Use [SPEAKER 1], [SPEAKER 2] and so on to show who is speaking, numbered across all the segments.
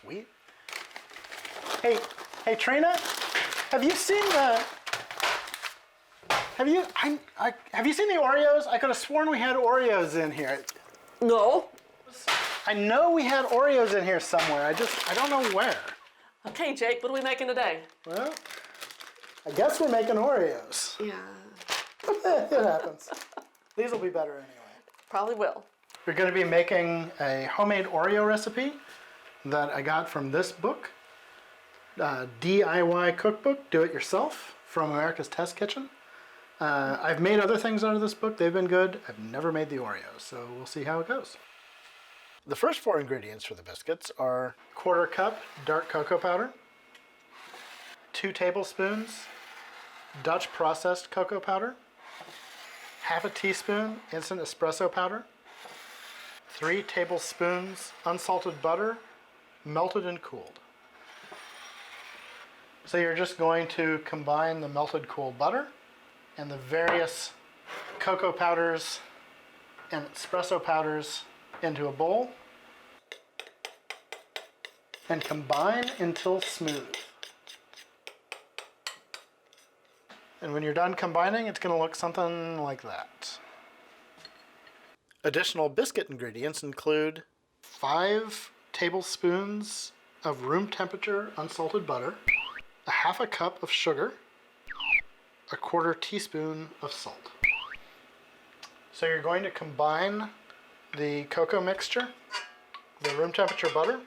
[SPEAKER 1] Sweet. Hey, Trina, have you seen the? Have you seen the Oreos? I could have sworn we had Oreos in here.
[SPEAKER 2] No.
[SPEAKER 1] I know we had Oreos in here somewhere. I don't know where.
[SPEAKER 2] Okay, Jake, what are we making today?
[SPEAKER 1] Well, I guess we're making Oreos.
[SPEAKER 2] Yeah.
[SPEAKER 1] It happens. These will be better anyway.
[SPEAKER 2] Probably will.
[SPEAKER 1] We're going to be making a homemade Oreo recipe that I got from this book, DIY Cookbook, Do It Yourself, from America's Test Kitchen. I've made other things out of this book. They've been good. I've never made the Oreos, so we'll see how it goes. The first 4 ingredients for the biscuits are 1/4 cup dark cocoa powder, 2 tablespoons Dutch processed cocoa powder, 1/2 teaspoon instant espresso powder, 3 tablespoons unsalted butter, melted and cooled. So you're just going to combine the melted cooled butter and the various cocoa powders and espresso powders into a bowl and combine until smooth. And when you're done combining, it's going to look something like that. Additional biscuit ingredients include 5 tablespoons of room temperature unsalted butter, 1/2 cup of sugar, 1/4 teaspoon of salt. So you're going to combine the cocoa mixture, the room temperature butter,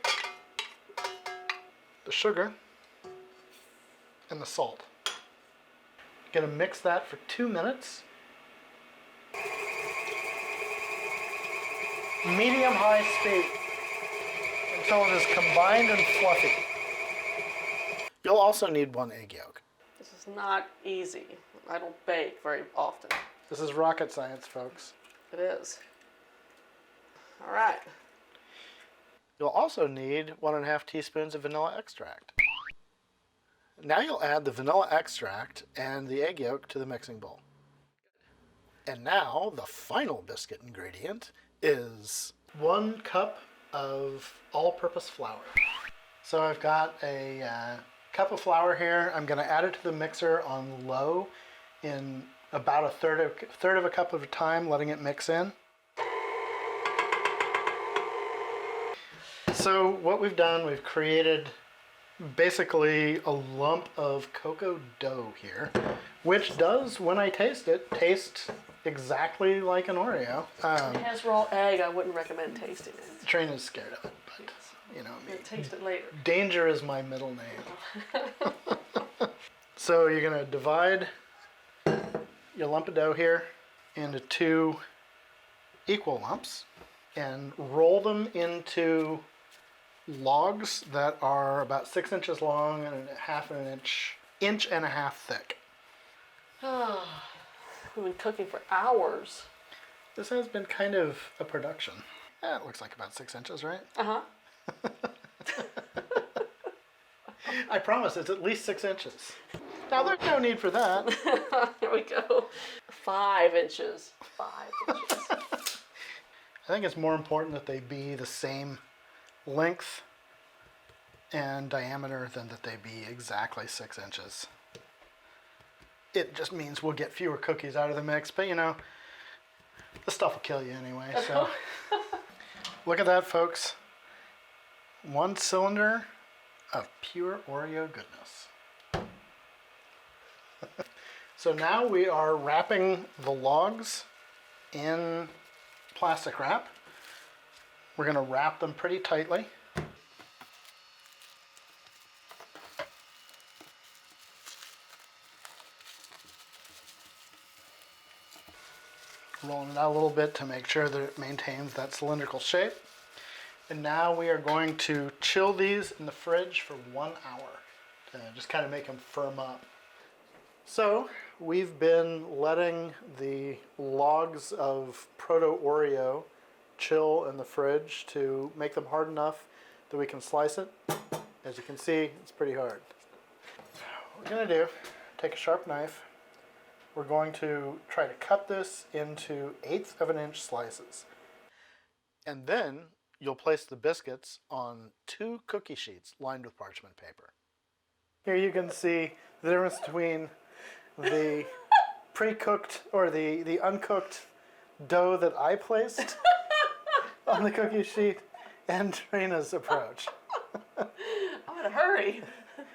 [SPEAKER 1] the sugar, and the salt. You're going to mix that for 2 minutes. Medium-high speed until it is combined and fluffy. You'll also need 1 egg yolk.
[SPEAKER 2] This is not easy. I don't bake very often.
[SPEAKER 1] This is rocket science, folks.
[SPEAKER 2] It is. All right.
[SPEAKER 1] You'll also need 1.5 teaspoons of vanilla extract. Now you'll add the vanilla extract and the egg yolk to the mixing bowl. And now the final biscuit ingredient is 1 cup of all-purpose flour. So I've got a cup of flour here. I'm going to add it to the mixer on low in about a third of a cup at a time, letting it mix in. So what we've done, we've created basically a lump of cocoa dough here, which does, when I taste it, taste exactly like an Oreo.
[SPEAKER 2] It has raw egg. I wouldn't recommend tasting it.
[SPEAKER 1] Trina's scared of it, but you know me.
[SPEAKER 2] Taste it later.
[SPEAKER 1] Danger is my middle name. So you're going to divide your lump of dough here into 2 equal lumps and roll them into logs that are about 6 inches long and 1/2 inch and a half thick.
[SPEAKER 2] We've been cooking for hours.
[SPEAKER 1] This has been kind of a production. It looks like about 6 inches, right?
[SPEAKER 2] Uh-huh.
[SPEAKER 1] I promise it's at least 6 inches. Now there's no need for that.
[SPEAKER 2] Here we go. 5 inches. 5 inches.
[SPEAKER 1] I think it's more important that they be the same length and diameter than that they be exactly 6 inches. It just means we'll get fewer cookies out of the mix, but you know, this stuff will kill you anyway, so. Look at that, folks. 1 cylinder of pure Oreo goodness. So now we are wrapping the logs in plastic wrap. We're going to wrap them pretty tightly. Rolling it out a little bit to make sure that it maintains that cylindrical shape. And now we are going to chill these in the fridge for 1 hour to just kind of make them firm up. So we've been letting the logs of Proto Oreo chill in the fridge to make them hard enough that we can slice it. As you can see, it's pretty hard. What we're going to do, take a sharp knife. We're going to try to cut this into 1/8 of an inch slices. And then you'll place the biscuits on 2 cookie sheets lined with parchment paper. Here you can see the difference between the pre-cooked or the uncooked dough that I placed on the cookie sheet and Trina's approach.
[SPEAKER 2] I'm in a hurry.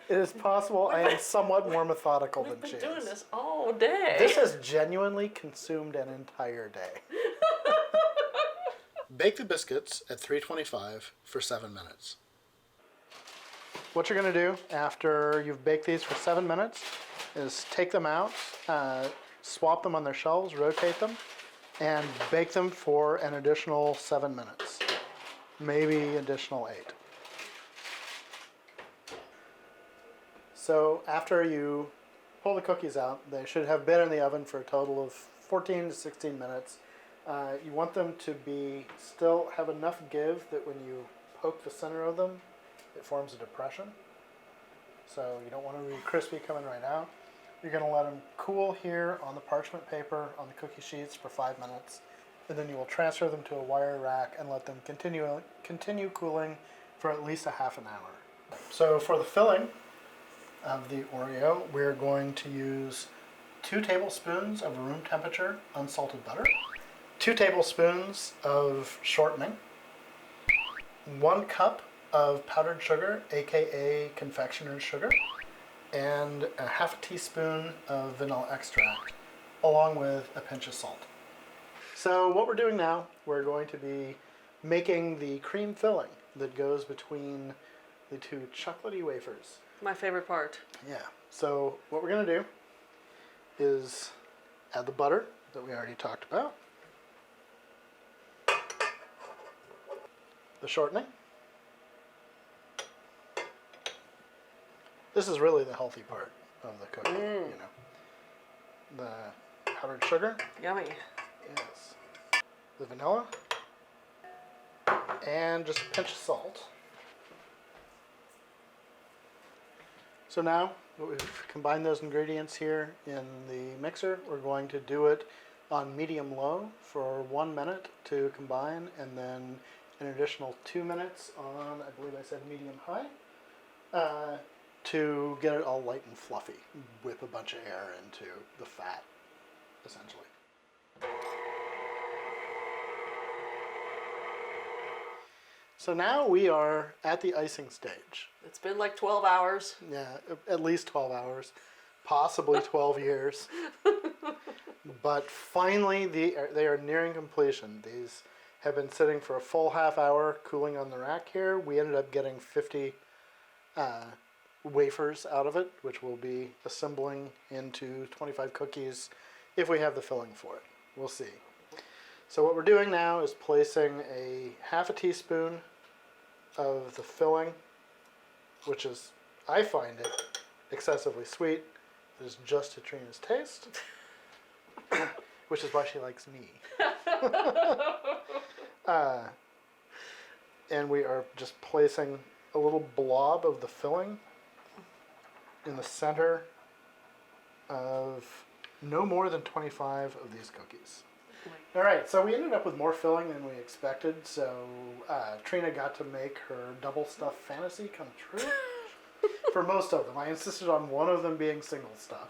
[SPEAKER 1] It is possible I am somewhat more methodical than
[SPEAKER 2] We've
[SPEAKER 1] she
[SPEAKER 2] been doing
[SPEAKER 1] is.
[SPEAKER 2] this all day.
[SPEAKER 1] This has genuinely consumed an entire day. Bake the biscuits at 325 for 7 minutes. What you're going to do after you've baked these for 7 minutes is take them out, swap them on their shelves, rotate them, and bake them for an additional 7 minutes. Maybe additional 8. So after you pull the cookies out, they should have been in the oven for a total of 14 to 16 minutes. You want them to still have enough give that when you poke the center of them, it forms a depression. So you don't want to be crispy coming right out. You're going to let them cool here on the parchment paper on the cookie sheets for 5 minutes, and then you will transfer them to a wire rack and let them continue cooling for at least a half an hour. So for the filling of the Oreo, we're going to use 2 tablespoons of room temperature unsalted butter, 2 tablespoons of shortening, 1 cup of powdered sugar, aka confectioner's sugar, and a half a teaspoon of vanilla extract, along with a pinch of salt. So what we're doing now, we're going to be making the cream filling that goes between the 2 chocolatey wafers.
[SPEAKER 2] My favorite part.
[SPEAKER 1] Yeah. So what we're going to do is add the butter that we already talked about, the shortening. This is really the healthy part of the cookie, you know. The powdered sugar.
[SPEAKER 2] Yummy.
[SPEAKER 1] Yes. The vanilla. And just a pinch of salt. So now that we've combined those ingredients here in the mixer, we're going to do it on medium-low for 1 minute to combine, and then an additional 2 minutes on, I believe I said medium-high, to get it all light and fluffy. Whip a bunch of air into the fat, essentially. So now we are at the icing stage.
[SPEAKER 2] It's been like 12 hours.
[SPEAKER 1] Yeah, at least 12 hours, possibly 12 years. But finally, they are nearing completion. These have been sitting for a full half hour cooling on the rack here. We ended up getting 50 wafers out of it, which we'll be assembling into 25 cookies if we have the filling for it. We'll see. So what we're doing now is placing a half a teaspoon of the filling, which is, I find it excessively sweet. It is just to Trina's taste, which is why she likes me. And we are just placing a little blob of the filling in the center of no more than 25 of these cookies. All right, so we ended up with more filling than we expected, so Trina got to make her double stuff fantasy come true for most of them. I insisted on one of them being single stuff.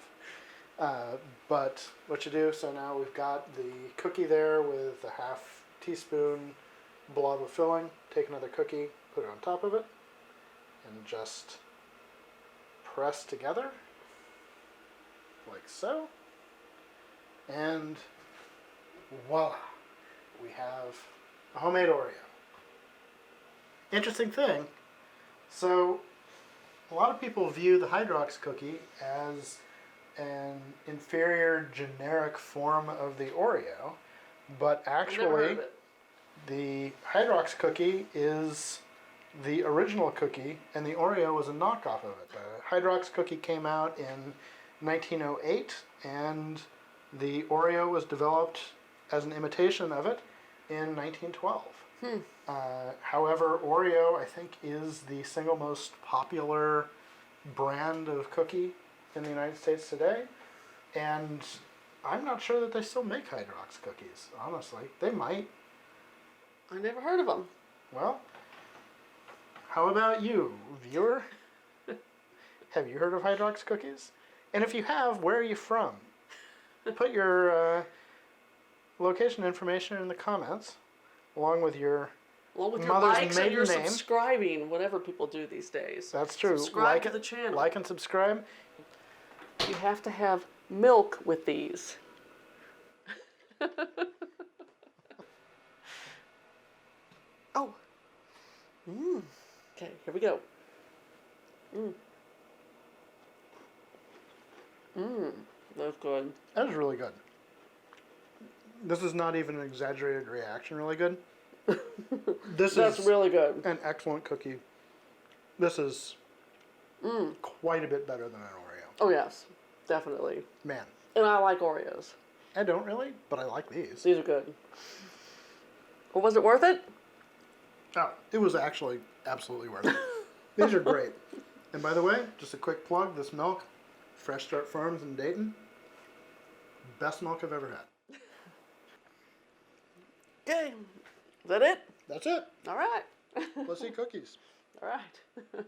[SPEAKER 1] But what you do, so now we've got the cookie there with a half teaspoon blob of filling. Take another cookie, put it on top of it, and just press together like so. And voila, we have a homemade Oreo. Interesting thing, so a lot of people view the Hydrox cookie as an inferior generic form of the Oreo, but actually the Hydrox cookie is the original cookie and the Oreo was a knockoff of it. The Hydrox cookie came out in 1908 and the Oreo was developed as an imitation of it in 1912. However, Oreo, I think, is the single most popular brand of cookie in the United States today, and I'm not sure that they still make Hydrox cookies, honestly. They might.
[SPEAKER 2] I never heard of them.
[SPEAKER 1] Well, how about you, viewer? Have you heard of Hydrox cookies? And if you have, where are you from? Put your location information in the comments, along with your mother's
[SPEAKER 2] likes and your
[SPEAKER 1] maiden name.
[SPEAKER 2] subscribing, whatever people do these days.
[SPEAKER 1] That's true.
[SPEAKER 2] Subscribe to the channel.
[SPEAKER 1] Like and subscribe.
[SPEAKER 2] You have to have milk with these. Oh. Okay, here we go. That's good.
[SPEAKER 1] That is really good. This is not even an exaggerated reaction. Really good.
[SPEAKER 2] That's really good.
[SPEAKER 1] An excellent cookie. This is quite a bit better than an Oreo.
[SPEAKER 2] Oh yes, definitely.
[SPEAKER 1] Man,
[SPEAKER 2] And I like Oreos.
[SPEAKER 1] I don't really, but I like these.
[SPEAKER 2] These are good. Well, was it worth it?
[SPEAKER 1] Oh, it was actually absolutely worth it. These are great. And by the way, just a quick plug, this milk, Fresh Start Farms in Dayton, best milk I've ever had.
[SPEAKER 2] Okay. Is that it?
[SPEAKER 1] That's it.
[SPEAKER 2] All right.
[SPEAKER 1] Let's eat cookies.
[SPEAKER 2] All right.